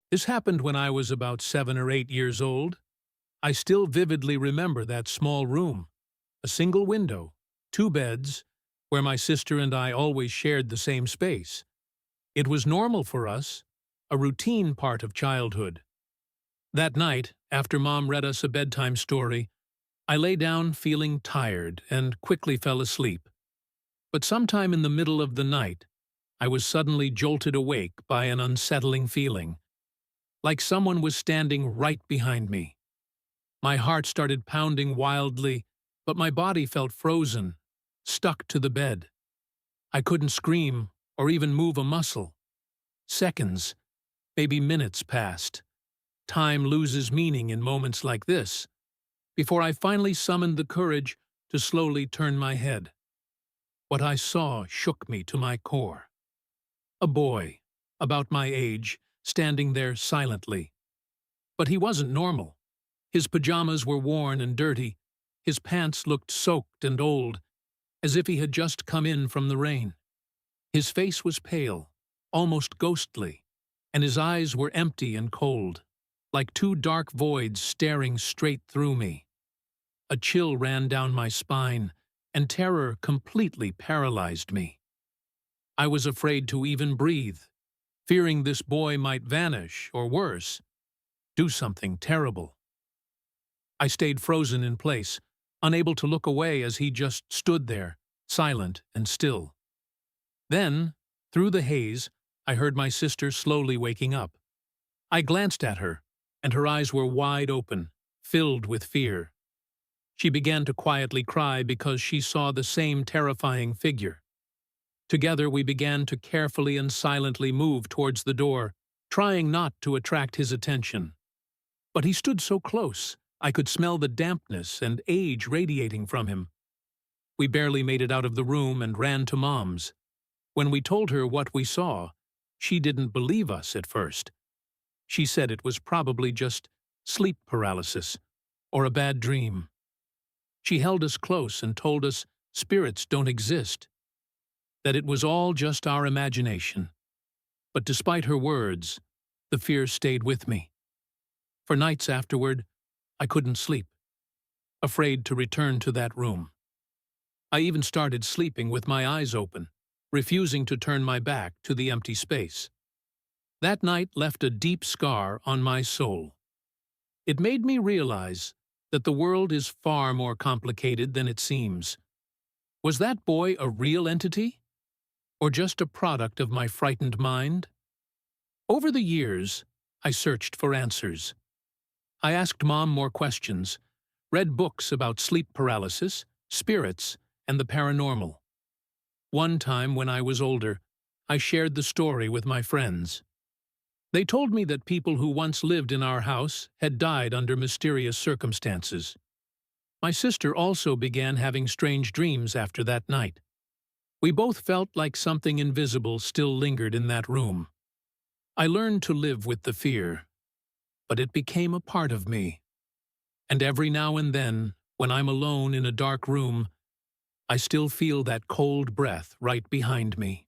This happened when I was about 7 or 8 years old. I still vividly remember that small room, a single window, two beds, where my sister and I always shared the same space. It was normal for us, a routine part of childhood. That night, after Mom read us a bedtime story, I lay down feeling tired and quickly fell asleep. But sometime in the middle of the night, I was suddenly jolted awake by an unsettling feeling, like someone was standing right behind me. My heart started pounding wildly, but my body felt frozen, stuck to the bed. I couldn't scream or even move a muscle. Seconds, maybe minutes passed. Time loses meaning in moments like this, before I finally summoned the courage to slowly turn my head. What I saw shook me to my core. A boy, about my age, standing there silently. But he wasn't normal. His pajamas were worn and dirty. His pants looked soaked and old, as if he had just come in from the rain. His face was pale, almost ghostly, and his eyes were empty and cold, like two dark voids staring straight through me. A chill ran down my spine, and terror completely paralyzed me. I was afraid to even breathe, fearing this boy might vanish, or worse, do something terrible. I stayed frozen in place, unable to look away as he just stood there, silent and still. Then, through the haze, I heard my sister slowly waking up. I glanced at her, and her eyes were wide open, filled with fear. She began to quietly cry because she saw the same terrifying figure. Together we began to carefully and silently move towards the door, trying not to attract his attention. But he stood so close, I could smell the dampness and age radiating from him. We barely made it out of the room and ran to Mom's. When we told her what we saw, she didn't believe us at first. She said it was probably just sleep paralysis or a bad dream. She held us close and told us spirits don't exist, that it was all just our imagination. But despite her words, the fear stayed with me. For nights afterward, I couldn't sleep, afraid to return to that room. I even started sleeping with my eyes open, refusing to turn my back to the empty space. That night left a deep scar on my soul. It made me realize that the world is far more complicated than it seems. Was that boy a real entity? Or just a product of my frightened mind? Over the years, I searched for answers. I asked Mom more questions, read books about sleep paralysis, spirits, and the paranormal. One time when I was older, I shared the story with my friends. They told me that people who once lived in our house had died under mysterious circumstances. My sister also began having strange dreams after that night. We both felt like something invisible still lingered in that room. I learned to live with the fear, but it became a part of me. And every now and then, when I'm alone in a dark room, I still feel that cold breath right behind me.